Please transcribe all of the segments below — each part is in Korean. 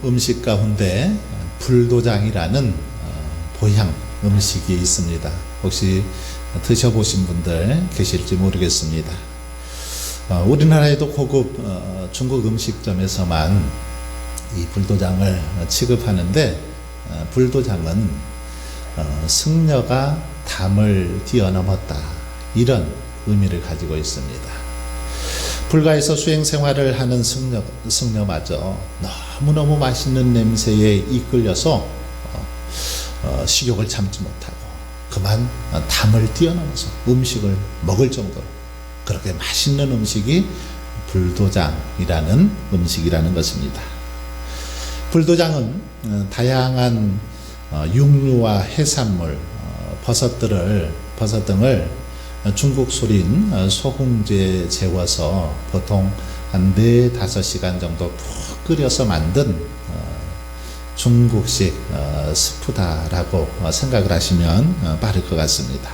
음식 가운데 불도장이라는 보양 음식이 있습니다. 혹시 드셔보신 분들 계실지 모르겠습니다. 우리나라에도 고급 중국 음식점에서만 이 불도장을 취급하는데, 불도장은 승려가 담을 뛰어넘었다, 이런 의미를 가지고 있습니다. 불가에서 수행 생활을 하는 승려마저 너무너무 맛있는 냄새에 이끌려서 식욕을 참지 못하고 그만 담을 뛰어넘어서 음식을 먹을 정도로 그렇게 맛있는 음식이 불도장이라는 음식이라는 것입니다. 불도장은 다양한 육류와 해산물, 버섯 등을 중국 술인 소홍제에 재워서 보통 한 4-5시간 정도 푹 끓여서 만든 중국식 스프다라고 생각을 하시면 빠를 것 같습니다.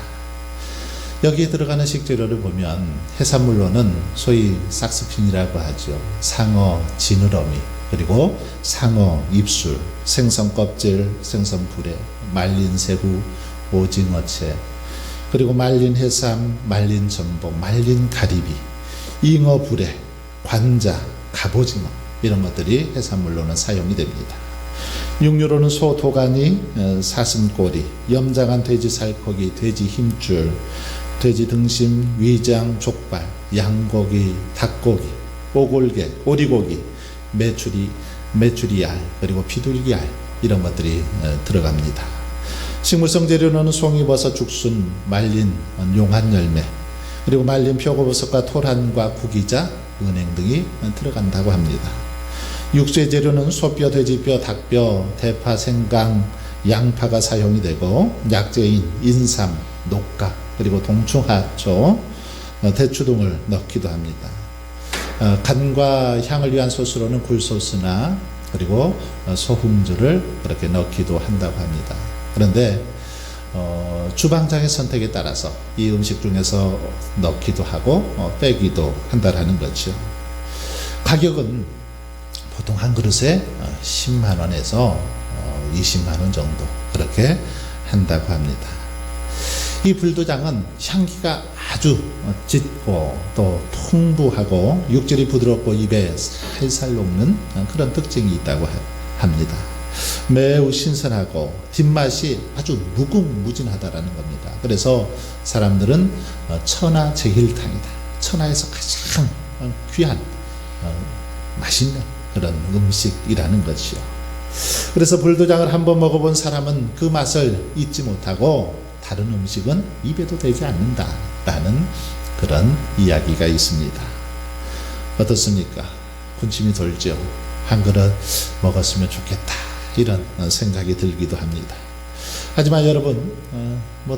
여기에 들어가는 식재료를 보면 해산물로는 소위 싹스핀이라고 하죠. 상어 지느러미, 그리고 상어 입술, 생선 껍질, 생선 불에, 말린 새우, 오징어채, 그리고 말린 해삼, 말린 전복, 말린 가리비, 잉어 불에, 관자, 갑오징어, 이런 것들이 해산물로는 사용이 됩니다. 육류로는 소 도가니, 사슴꼬리, 염장한 돼지 살코기, 돼지 힘줄, 돼지 등심, 위장, 족발, 양고기, 닭고기, 오골개, 오리고기, 메추리알, 그리고 비둘기알, 이런 것들이 들어갑니다. 식물성 재료로는 송이버섯, 죽순, 말린 용한열매, 그리고 말린 표고버섯과 토란과 구기자, 은행 등이 들어간다고 합니다. 육수의 재료는 소뼈, 돼지뼈, 닭뼈, 대파, 생강, 양파가 사용이 되고, 약재인 인삼, 녹각, 그리고 동충하초, 대추 등을 넣기도 합니다. 간과 향을 위한 소스로는 굴소스나 그리고 소금주를 그렇게 넣기도 한다고 합니다. 그런데 주방장의 선택에 따라서 이 음식 중에서 넣기도 하고 빼기도 한다라는 거죠. 가격은 보통 한 그릇에 10만 원에서 20만 원 정도 그렇게 한다고 합니다. 이 불도장은 향기가 아주 짙고 또 풍부하고 육질이 부드럽고 입에 살살 녹는 그런 특징이 있다고 합니다. 매우 신선하고 뒷맛이 아주 무궁무진하다라는 겁니다. 그래서 사람들은 천하제일탕이다, 천하에서 가장 귀한 맛있는 그런 음식이라는 것이요. 그래서 불도장을 한번 먹어본 사람은 그 맛을 잊지 못하고 다른 음식은 입에도 대지 않는다라는 그런 이야기가 있습니다. 어떻습니까? 군침이 돌죠. 한 그릇 먹었으면 좋겠다, 이런 생각이 들기도 합니다. 하지만 여러분,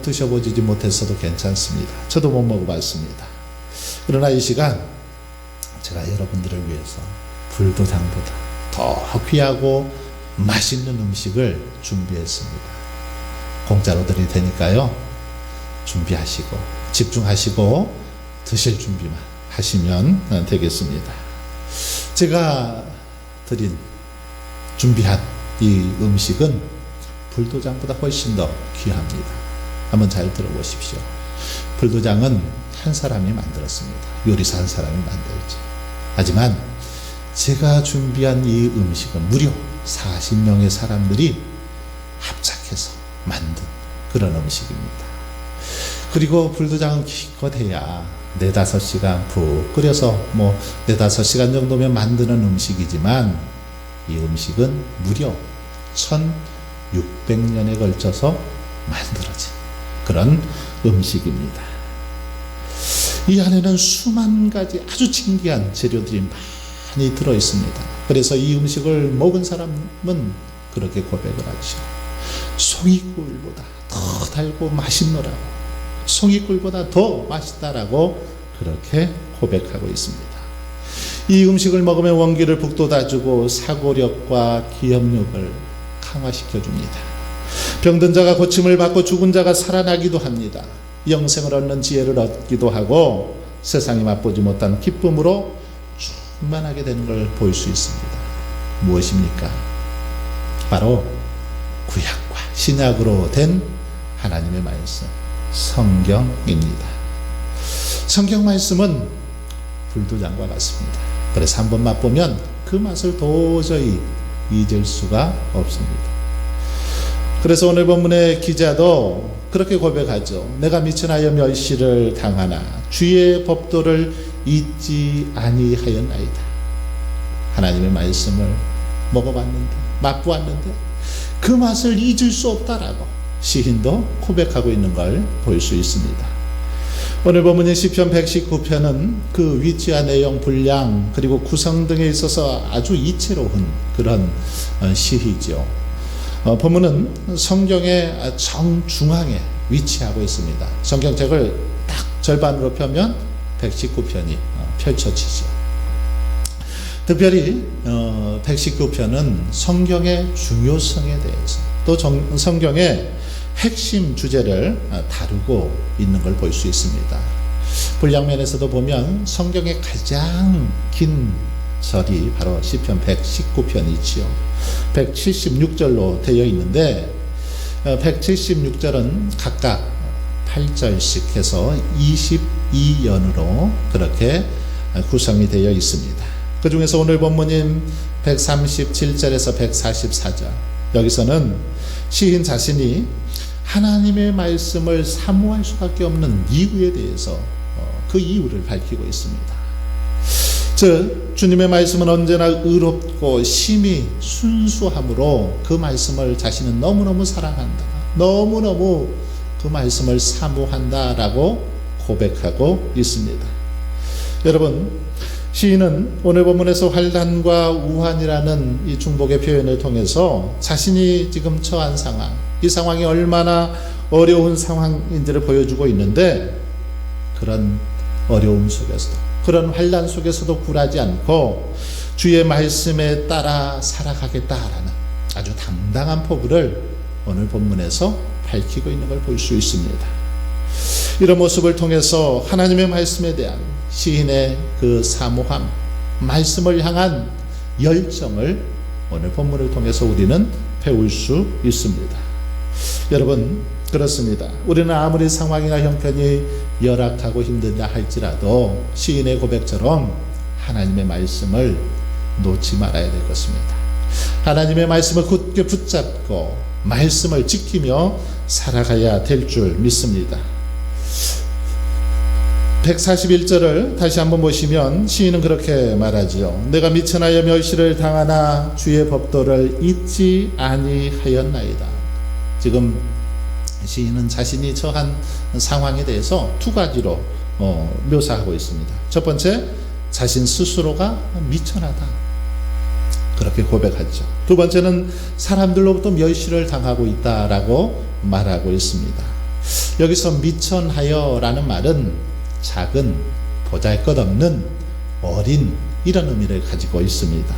드셔보지 못했어도 괜찮습니다. 저도 못 먹어봤습니다. 그러나 이 시간 제가 여러분들을 위해서 불도장보다 더 귀하고 맛있는 음식을 준비했습니다. 공짜로 드릴 테니까요, 준비하시고 집중하시고 드실 준비만 하시면 되겠습니다. 제가 준비한 이 음식은 불도장보다 훨씬 더 귀합니다. 한번 잘 들어보십시오. 불도장은 한 사람이 만들었습니다. 요리사 한 사람이 만들죠. 하지만 제가 준비한 이 음식은 무려 40명의 사람들이 합작해서 만든 그런 음식입니다. 그리고 불도장은 기껏해야 4-5시간 푹 끓여서 4-5시간 정도면 만드는 음식이지만, 이 음식은 무려 1600년에 걸쳐서 만들어진 그런 음식입니다. 이 안에는 수만 가지 아주 신기한 재료들이 많이 들어 있습니다. 그래서 이 음식을 먹은 사람은 그렇게 고백을 하죠. 송이꿀보다 더 달고 맛있노라고, 송이꿀보다 더 맛있다라고 그렇게 고백하고 있습니다. 이 음식을 먹으면 원기를 북돋아주고 사고력과 기억력을 강화시켜줍니다. 병든 자가 고침을 받고 죽은 자가 살아나기도 합니다. 영생을 얻는 지혜를 얻기도 하고 세상이 맛보지 못한 기쁨으로 충만하게 되는 걸 볼 수 있습니다. 무엇입니까? 바로 구약과 신약으로 된 하나님의 말씀, 성경입니다. 성경 말씀은 불도장과 같습니다. 그래서 한번 맛보면 그 맛을 도저히 잊을 수가 없습니다. 그래서 오늘 본문의 기자도 그렇게 고백하죠. 내가 미천하여 멸시를 당하나 주의 법도를 잊지 아니하였나이다. 하나님의 말씀을 먹어봤는데, 맛보았는데 그 맛을 잊을 수 없다라고 시인도 고백하고 있는 걸 볼 수 있습니다. 오늘 본문인 시편 119편은 그 위치와 내용, 분량, 그리고 구성 등에 있어서 아주 이채로운 그런 시이죠. 본문은 성경의 정중앙에 위치하고 있습니다. 성경책을 딱 절반으로 펴면 119편이 펼쳐지죠. 특별히 119편은 성경의 중요성에 대해서 또 성경의 핵심 주제를 다루고 있는 걸 볼 수 있습니다. 분량면에서도 보면 성경의 가장 긴 절이 바로 시편 119편이지요. 176절로 되어 있는데 176절은 각각 8절씩 해서 22연으로 그렇게 구성이 되어 있습니다. 그 중에서 오늘 본문인 137절에서 144절, 여기서는 시인 자신이 하나님의 말씀을 사모할 수밖에 없는 이유에 대해서 그 이유를 밝히고 있습니다. 즉 주님의 말씀은 언제나 의롭고 심히 순수함으로 그 말씀을 자신은 너무너무 사랑한다, 너무너무 그 말씀을 사모한다라고 고백하고 있습니다. 여러분, 시인은 오늘 본문에서 환난과 우환이라는 이 중복의 표현을 통해서 자신이 지금 처한 상황, 이 상황이 얼마나 어려운 상황인지를 보여주고 있는데, 그런 어려움 속에서도, 그런 환난 속에서도 굴하지 않고 주의 말씀에 따라 살아가겠다라는 아주 당당한 포부를 오늘 본문에서 밝히고 있는 걸 볼 수 있습니다. 이런 모습을 통해서 하나님의 말씀에 대한 시인의 그 사모함, 말씀을 향한 열정을 오늘 본문을 통해서 우리는 배울 수 있습니다. 여러분, 그렇습니다. 우리는 아무리 상황이나 형편이 열악하고 힘들다 할지라도 시인의 고백처럼 하나님의 말씀을 놓지 말아야 될 것입니다. 하나님의 말씀을 굳게 붙잡고 말씀을 지키며 살아가야 될 줄 믿습니다. 141절을 다시 한번 보시면 시인은 그렇게 말하지요. 내가 미천하여 멸시를 당하나 주의 법도를 잊지 아니하였나이다. 지금 시인은 자신이 처한 상황에 대해서 두 가지로 묘사하고 있습니다. 첫 번째, 자신 스스로가 미천하다, 그렇게 고백하죠. 두 번째는 사람들로부터 멸시를 당하고 있다라고 말하고 있습니다. 여기서 미천하여라는 말은 작은, 보잘것없는, 어린, 이런 의미를 가지고 있습니다.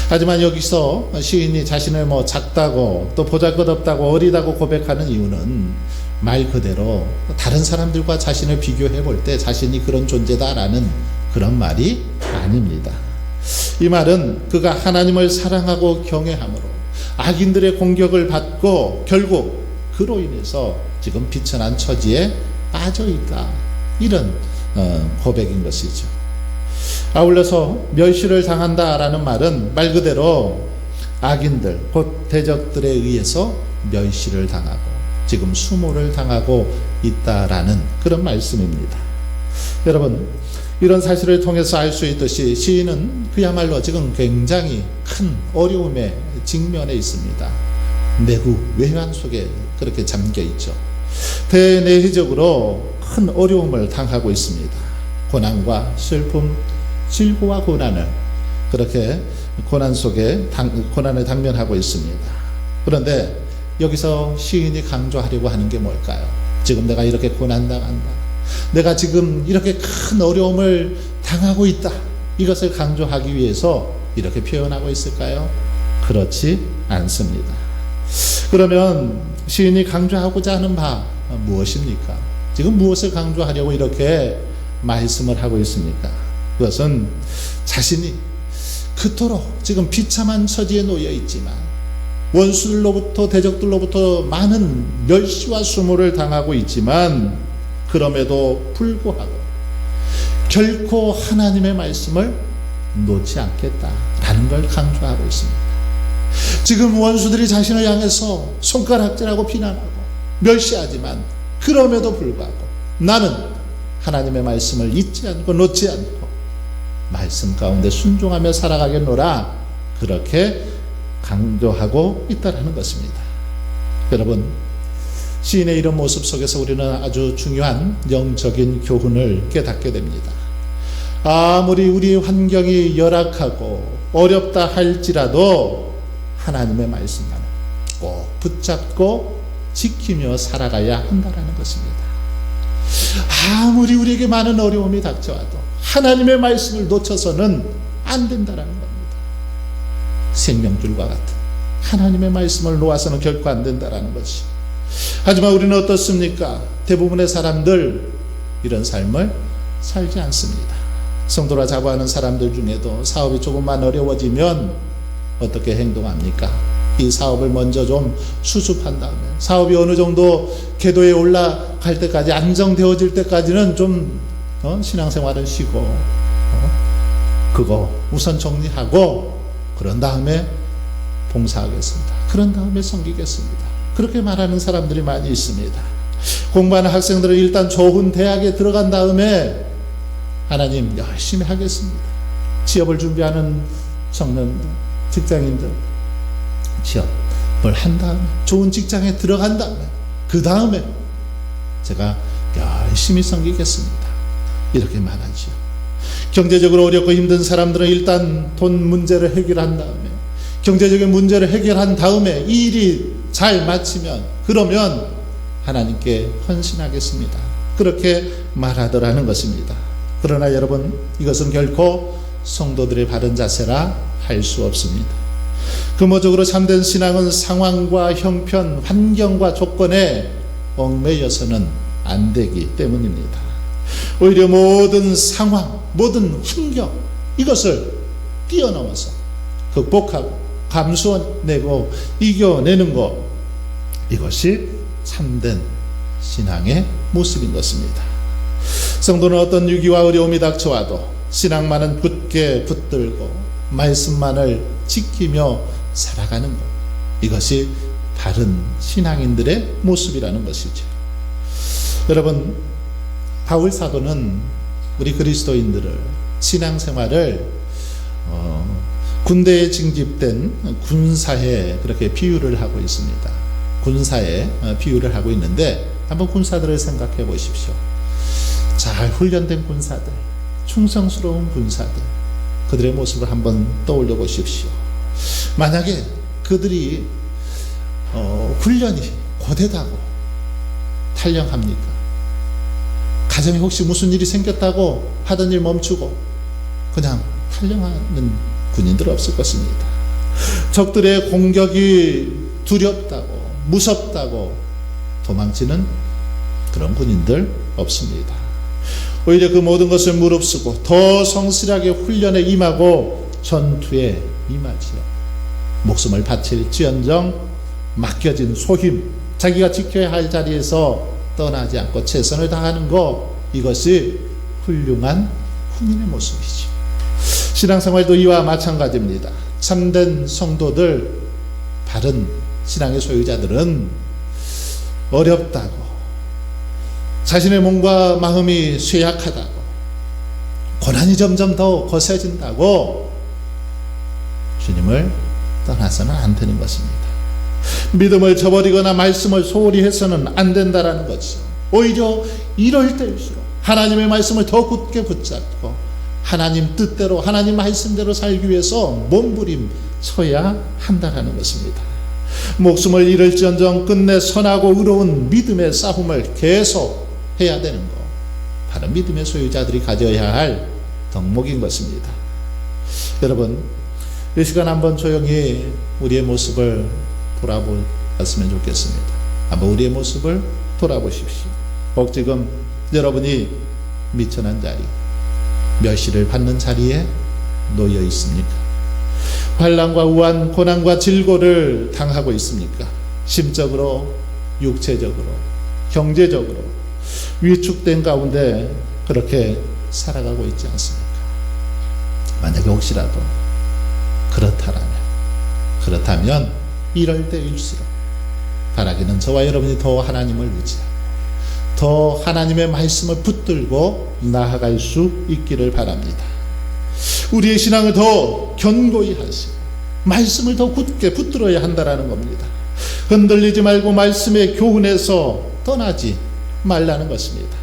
하지만 여기서 시인이 자신을 작다고 또 보잘것없다고 어리다고 고백하는 이유는 말 그대로 다른 사람들과 자신을 비교해 볼 때 자신이 그런 존재다라는 그런 말이 아닙니다. 이 말은 그가 하나님을 사랑하고 경외함으로 악인들의 공격을 받고 결국 그로 인해서 지금 비천한 처지에 빠져 있다, 이런 고백인 것이죠. 아울러서 멸시를 당한다라는 말은 말 그대로 악인들, 곧 대적들에 의해서 멸시를 당하고 지금 수모를 당하고 있다라는 그런 말씀입니다. 여러분, 이런 사실을 통해서 알 수 있듯이 시인은 그야말로 지금 굉장히 큰 어려움에 직면해 있습니다. 내후 외환 속에 그렇게 잠겨 있죠. 대내적으로 큰 어려움을 당하고 있습니다. 고난과 슬픔, 질고와 고난을 그렇게 고난 속에 고난을 당면하고 있습니다. 그런데 여기서 시인이 강조하려고 하는 게 뭘까요? 지금 내가 이렇게 고난당한다, 내가 지금 이렇게 큰 어려움을 당하고 있다, 이것을 강조하기 위해서 이렇게 표현하고 있을까요? 그렇지 않습니다. 그러면 시인이 강조하고자 하는 바 무엇입니까? 지금 무엇을 강조하려고 이렇게 말씀을 하고 있습니까? 그것은 자신이 그토록 지금 비참한 처지에 놓여 있지만 원수들로부터 대적들로부터 많은 멸시와 수모를 당하고 있지만 그럼에도 불구하고 결코 하나님의 말씀을 놓지 않겠다라는 걸 강조하고 있습니다. 지금 원수들이 자신을 향해서 손가락질하고 비난하고 멸시하지만 그럼에도 불구하고 나는 하나님의 말씀을 잊지 않고 놓지 않고 말씀 가운데 순종하며 살아가겠노라, 그렇게 강조하고 있다는 것입니다. 여러분, 시인의 이런 모습 속에서 우리는 아주 중요한 영적인 교훈을 깨닫게 됩니다. 아무리 우리 환경이 열악하고 어렵다 할지라도 하나님의 말씀만 꼭 붙잡고 지키며 살아가야 한다는 것입니다. 아무리 우리에게 많은 어려움이 닥쳐와도 하나님의 말씀을 놓쳐서는 안 된다는 겁니다. 생명줄과 같은 하나님의 말씀을 놓아서는 결코 안 된다는 것이. 하지만 우리는 어떻습니까? 대부분의 사람들 이런 삶을 살지 않습니다. 성도라 자부하는 사람들 중에도 사업이 조금만 어려워지면 어떻게 행동합니까? 이 사업을 먼저 좀 수습한 다음에 사업이 어느 정도 궤도에 올라갈 때까지, 안정되어질 때까지는 좀 신앙생활은 쉬고 그거 우선 정리하고 그런 다음에 봉사하겠습니다. 그런 다음에 섬기겠습니다. 그렇게 말하는 사람들이 많이 있습니다. 공부하는 학생들은 일단 좋은 대학에 들어간 다음에 하나님 열심히 하겠습니다. 취업을 준비하는 청년들, 직장인들 취업을 한 다음에 좋은 직장에 들어간 다음에 그 다음에 제가 열심히 섬기겠습니다, 이렇게 말하죠. 경제적으로 어렵고 힘든 사람들은 일단 돈 문제를 해결한 다음에, 경제적인 문제를 해결한 다음에 이 일이 잘 마치면 그러면 하나님께 헌신하겠습니다, 그렇게 말하더라는 것입니다. 그러나 여러분, 이것은 결코 성도들의 바른 자세라 할 수 없습니다. 근본적으로 참된 신앙은 상황과 형편, 환경과 조건에 얽매여서는 안 되기 때문입니다. 오히려 모든 상황, 모든 환경, 이것을 뛰어넘어서 극복하고 감수해내고 이겨내는 것, 이것이 참된 신앙의 모습인 것입니다. 성도는 어떤 위기와 어려움이 닥쳐와도 신앙만은 굳게 붙들고 말씀만을 지키며 살아가는 것, 이것이 바른 신앙인들의 모습이라는 것이죠. 여러분, 바울 사도는 우리 그리스도인들을 신앙생활을 군대에 징집된 군사에 그렇게 비유를 하고 있습니다. 군사에 비유를 하고 있는데 한번 군사들을 생각해 보십시오. 잘 훈련된 군사들, 충성스러운 군사들, 그들의 모습을 한번 떠올려 보십시오. 만약에 그들이 훈련이 고되다고 탈영합니까? 가정에 혹시 무슨 일이 생겼다고 하던 일 멈추고 그냥 탈영하는 군인들 없을 것입니다. 적들의 공격이 두렵다고 무섭다고 도망치는 그런 군인들 없습니다. 오히려 그 모든 것을 무릅쓰고 더 성실하게 훈련에 임하고 전투에 임하지요. 목숨을 바칠지언정 맡겨진 소임, 자기가 지켜야 할 자리에서 떠나지 않고 최선을 다하는 것, 이것이 훌륭한 군인의 모습이죠. 신앙생활도 이와 마찬가지입니다. 참된 성도들, 바른 신앙의 소유자들은 어렵다고, 자신의 몸과 마음이 쇠약하다고, 고난이 점점 더 거세진다고 주님을 떠나서는 안 되는 것입니다. 믿음을 저버리거나 말씀을 소홀히 해서는 안 된다라는 거죠. 오히려 이럴 때일수록 하나님의 말씀을 더 굳게 붙잡고 하나님 뜻대로, 하나님 말씀대로 살기 위해서 몸부림쳐야 한다라는 것입니다. 목숨을 잃을지언정 끝내 선하고 의로운 믿음의 싸움을 계속 해야 되는 것, 바로 믿음의 소유자들이 가져야 할 덕목인 것입니다. 여러분, 이 시간 한번 조용히 우리의 모습을 돌아보았으면 좋겠습니다. 한번 우리의 모습을 돌아보십시오. 혹 지금 여러분이 미천한 자리, 멸시를 받는 자리에 놓여 있습니까? 환난과 우한, 고난과 질고를 당하고 있습니까? 심적으로, 육체적으로, 경제적으로 위축된 가운데 그렇게 살아가고 있지 않습니까? 만약에 혹시라도 그렇다면 이럴 때일수록 바라기는 저와 여러분이 더 하나님을 의지하고 더 하나님의 말씀을 붙들고 나아갈 수 있기를 바랍니다. 우리의 신앙을 더 견고히 하시고 말씀을 더 굳게 붙들어야 한다는 겁니다. 흔들리지 말고 말씀의 교훈에서 떠나지 말라는 것입니다.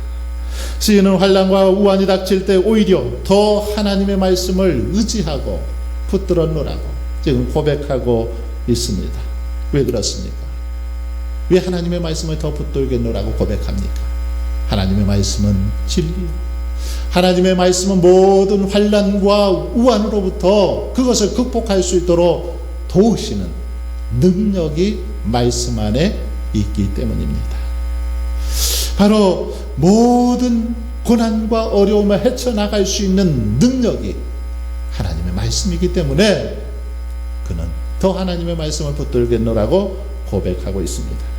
시인은 환난과 우환이 닥칠 때 오히려 더 하나님의 말씀을 의지하고 붙들어 놓으라고 지금 고백하고 있습니다. 왜 그렇습니까? 왜 하나님의 말씀을 더 붙들게 놓으라고 고백합니까? 하나님의 말씀은 진리요. 하나님의 말씀은 모든 환난과 우환으로부터 그것을 극복할 수 있도록 도우시는 능력이 말씀 안에 있기 때문입니다. 바로 모든 고난과 어려움을 헤쳐나갈 수 있는 능력이 하나님의 말씀이기 때문에 그는 더 하나님의 말씀을 붙들겠노라고 고백하고 있습니다.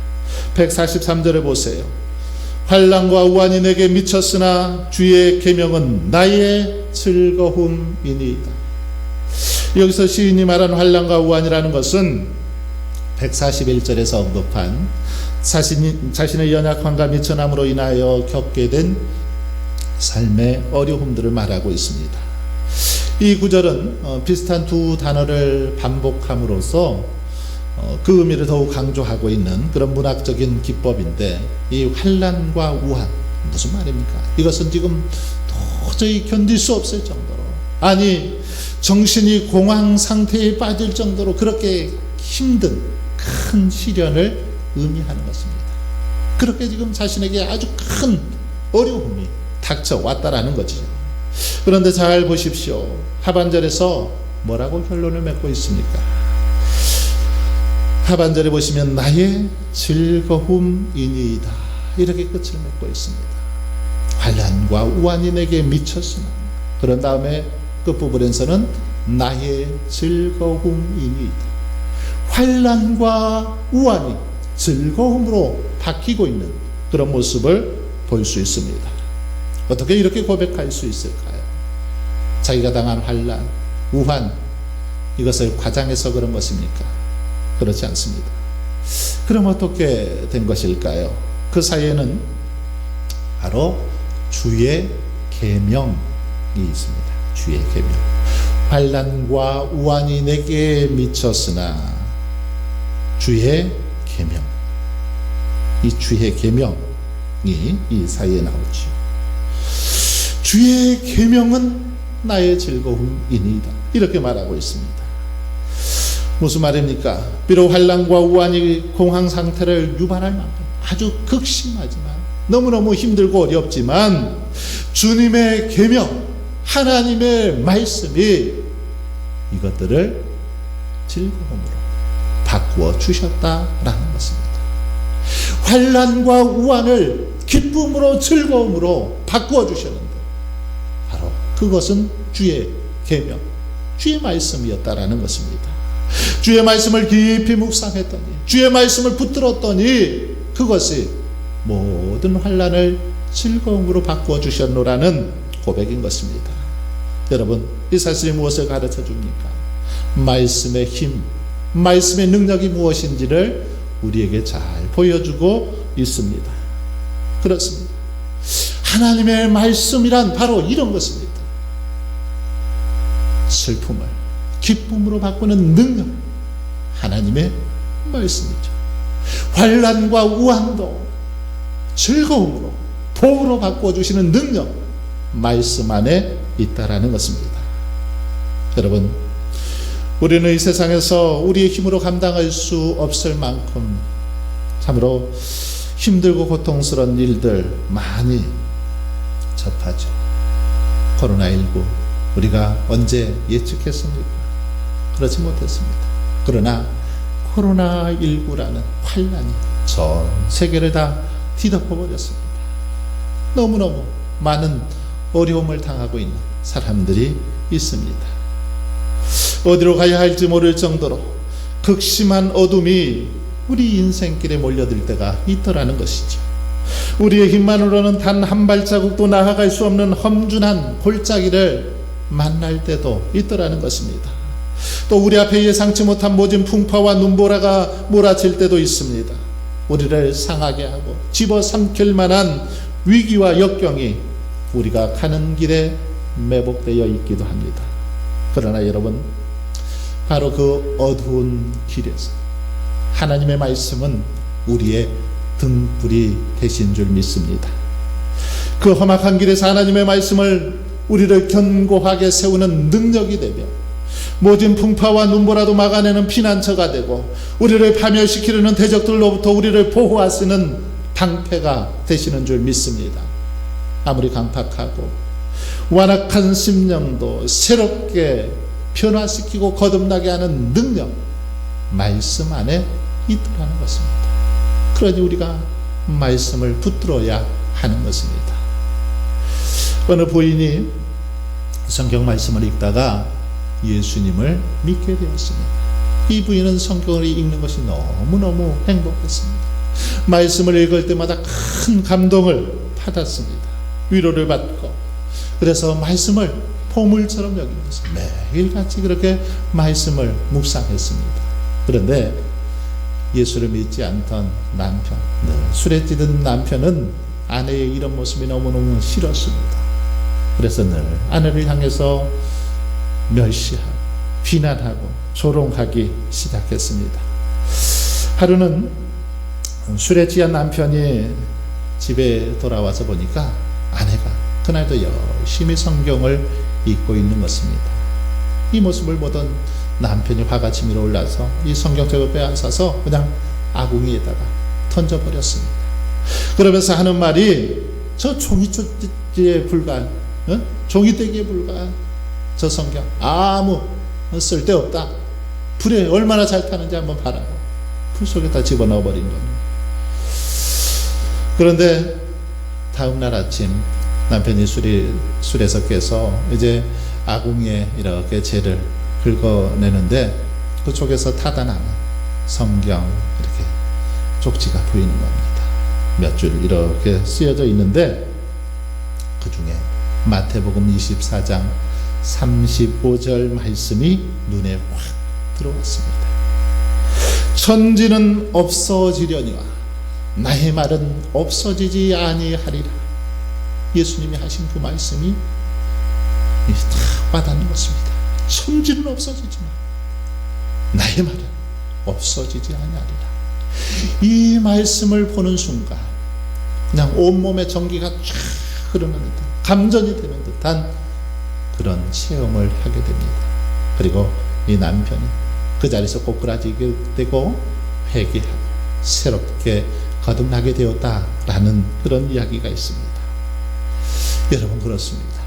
143절에 보세요. 환난과 우환이 내게 미쳤으나 주의 계명은 나의 즐거움이니이다. 여기서 시인이 말한 환난과 우환이라는 것은 141절에서 언급한 자신의 연약함과 미천함으로 인하여 겪게 된 삶의 어려움들을 말하고 있습니다. 이 구절은 비슷한 두 단어를 반복함으로써 그 의미를 더욱 강조하고 있는 그런 문학적인 기법인데, 이 환난과 우환 무슨 말입니까? 이것은 지금 도저히 견딜 수 없을 정도로, 아니 정신이 공황 상태에 빠질 정도로 그렇게 힘든 큰 시련을 의미하는 것입니다. 그렇게 지금 자신에게 아주 큰 어려움이 닥쳐왔다라는 거죠. 그런데 잘 보십시오. 하반절에서 뭐라고 결론을 맺고 있습니까? 하반절에 보시면 나의 즐거움이니이다, 이렇게 끝을 맺고 있습니다. 환난과 우환이 내게 미쳤으나, 그런 다음에 끝부분에서는 나의 즐거움이니이다. 환난과 우환이 즐거움으로 바뀌고 있는 그런 모습을 볼 수 있습니다. 어떻게 이렇게 고백할 수 있을까요? 자기가 당한 환난, 우환, 이것을 과장해서 그런 것입니까? 그렇지 않습니다. 그럼 어떻게 된 것일까요? 그 사이에는 바로 주의 계명이 있습니다. 주의 계명. 환난과 우환이 내게 미쳤으나 주의 계명, 이 주의 계명이 이 사이에 나오죠. 주의 계명은 나의 즐거움이니이다, 이렇게 말하고 있습니다. 무슨 말입니까? 비록 환난과 우환이 공황 상태를 유발할 만큼 아주 극심하지만, 너무너무 힘들고 어렵지만 주님의 계명, 하나님의 말씀이 이것들을 즐거움으로 바꾸어 주셨다라는 것입니다. 환난과 우환을 기쁨으로, 즐거움으로 바꾸어 주셨는데 바로 그것은 주의 계명, 주의 말씀이었다라는 것입니다. 주의 말씀을 깊이 묵상했더니, 주의 말씀을 붙들었더니 그것이 모든 환난을 즐거움으로 바꾸어 주셨노라는 고백인 것입니다. 여러분, 이 사실이 무엇을 가르쳐 줍니까? 말씀의 힘, 말씀의 능력이 무엇인지를 우리에게 잘 보여주고 있습니다. 그렇습니다. 하나님의 말씀이란 바로 이런 것입니다. 슬픔을 기쁨으로 바꾸는 능력, 하나님의 말씀이죠. 환난과 우환도 즐거움으로, 복으로 바꿔주시는 능력, 말씀 안에 있다라는 것입니다. 여러분, 우리는 이 세상에서 우리의 힘으로 감당할 수 없을 만큼 참으로 힘들고 고통스러운 일들 많이 접하죠. 코로나19 우리가 언제 예측했습니까? 그렇지 못했습니다. 그러나 코로나19라는 환난이 전 세계를 다 뒤덮어버렸습니다. 너무너무 많은 어려움을 당하고 있는 사람들이 있습니다. 어디로 가야 할지 모를 정도로 극심한 어둠이 우리 인생길에 몰려들 때가 있더라는 것이죠. 우리의 힘만으로는 단 한 발자국도 나아갈 수 없는 험준한 골짜기를 만날 때도 있더라는 것입니다. 또 우리 앞에 예상치 못한 모진 풍파와 눈보라가 몰아칠 때도 있습니다. 우리를 상하게 하고 집어삼킬 만한 위기와 역경이 우리가 가는 길에 매복되어 있기도 합니다. 그러나 여러분, 바로 그 어두운 길에서 하나님의 말씀은 우리의 등불이 되신 줄 믿습니다. 그 험악한 길에서 하나님의 말씀을 우리를 견고하게 세우는 능력이 되며 모진 풍파와 눈보라도 막아내는 피난처가 되고 우리를 파멸시키려는 대적들로부터 우리를 보호하시는 방패가 되시는 줄 믿습니다. 아무리 강팍하고 완악한 심령도 새롭게 변화시키고 거듭나게 하는 능력, 말씀 안에 있더라는 것입니다. 그러니 우리가 말씀을 붙들어야 하는 것입니다. 어느 부인이 성경 말씀을 읽다가 예수님을 믿게 되었습니다. 이 부인은 성경을 읽는 것이 너무너무 행복했습니다. 말씀을 읽을 때마다 큰 감동을 받았습니다. 위로를 받고, 그래서 말씀을 보물처럼 여기면서 매일같이 그렇게 말씀을 묵상했습니다. 그런데 예수를 믿지 않던 남편, 술에 찌든 남편은 아내의 이런 모습이 너무너무 싫었습니다. 그래서 늘 아내를 향해서 멸시하고 비난하고 조롱하기 시작했습니다. 하루는 술에 취한 남편이 집에 돌아와서 보니까 아내가 그날도 열심히 성경을 읽고 있는 것입니다. 이 모습을 보던 남편이 화가 치밀어 올라서 이 성경책을 빼앗아서 그냥 아궁이에다가 던져버렸습니다. 그러면서 하는 말이, 저 종이쪽지에 불과한, 종이떼기에 불과한 저 성경 아무 쓸데없다. 불에 얼마나 잘 타는지 한번 봐라고 불 속에다 집어넣어 버린 겁니다. 그런데 다음날 아침 남편이 술에서 깨서 이제 아궁이에 이렇게 재를 긁어내는데 그쪽에서 타다 남은 성경 이렇게 쪽지가 보이는 겁니다. 몇 줄 이렇게 쓰여져 있는데 그 중에 마태복음 24장 35절 말씀이 눈에 확 들어왔습니다. 천지는 없어지려니와 나의 말은 없어지지 아니하리라. 예수님이 하신 그 말씀이 딱 와닿는 것입니다. 천지는 없어지지만 나의 말은 없어지지 아니하리라. 이 말씀을 보는 순간 그냥 온몸에 전기가 쫙 흐르는 듯한, 감전이 되는 듯한 그런 체험을 하게 됩니다. 그리고 이 남편이 그 자리에서 꼬꾸라지게 되고 회개하고 새롭게 거듭나게 되었다라는 그런 이야기가 있습니다. 여러분, 그렇습니다.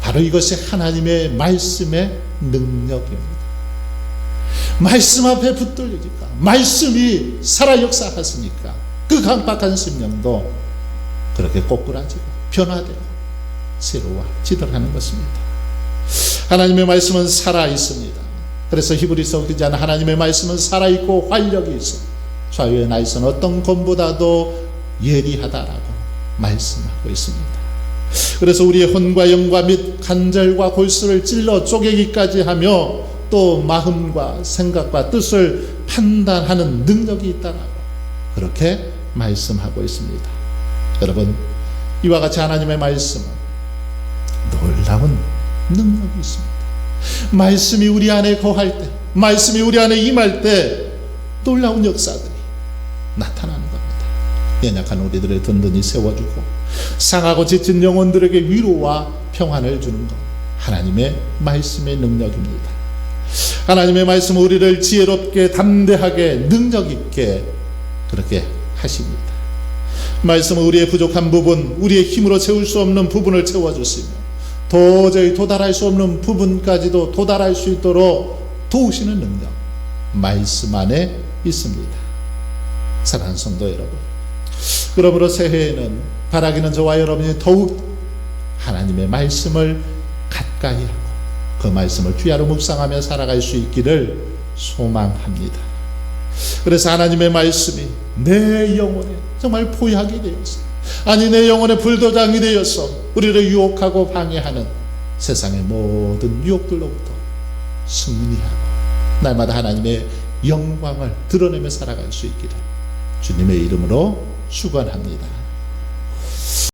바로 이것이 하나님의 말씀의 능력입니다. 말씀 앞에 붙들리니까, 말씀이 살아 역사하시니까 그 강박한 심령도 그렇게 꼬꾸라지고 변화되고 새로워지더라는 것입니다. 하나님의 말씀은 살아 있습니다. 그래서 히브리서 기자는 하나님의 말씀은 살아 있고 활력이 있어 좌우의 나이선 어떤 검보다도 예리하다라고 말씀하고 있습니다. 그래서 우리의 혼과 영과 및 관절과 골수를 찔러 쪼개기까지 하며 또 마음과 생각과 뜻을 판단하는 능력이 있다라고 그렇게 말씀하고 있습니다. 여러분, 이와 같이 하나님의 말씀은 놀라운 능력이 있습니다. 말씀이 우리 안에 거할 때, 말씀이 우리 안에 임할 때 놀라운 역사들이 나타나는 겁니다. 연약한 우리들을 든든히 세워주고 상하고 지친 영혼들에게 위로와 평안을 주는 것, 하나님의 말씀의 능력입니다. 하나님의 말씀은 우리를 지혜롭게 담대하게 능력 있게 그렇게 하십니다. 말씀은 우리의 부족한 부분, 우리의 힘으로 채울 수 없는 부분을 채워주시며 도저히 도달할 수 없는 부분까지도 도달할 수 있도록 도우시는 능력, 말씀 안에 있습니다. 사랑하는 성도 여러분, 그러므로 새해에는 바라기는 저와 여러분이 더욱 하나님의 말씀을 가까이 하고 그 그 말씀을 귀하로 묵상하며 살아갈 수 있기를 소망합니다. 그래서 하나님의 말씀이 내 영혼에 정말 보약이 되어서, 아니 내 영혼의 불도장이 되어서 우리를 유혹하고 방해하는 세상의 모든 유혹들로부터 승리하고 날마다 하나님의 영광을 드러내며 살아갈 수 있기를 주님의 이름으로 축원합니다.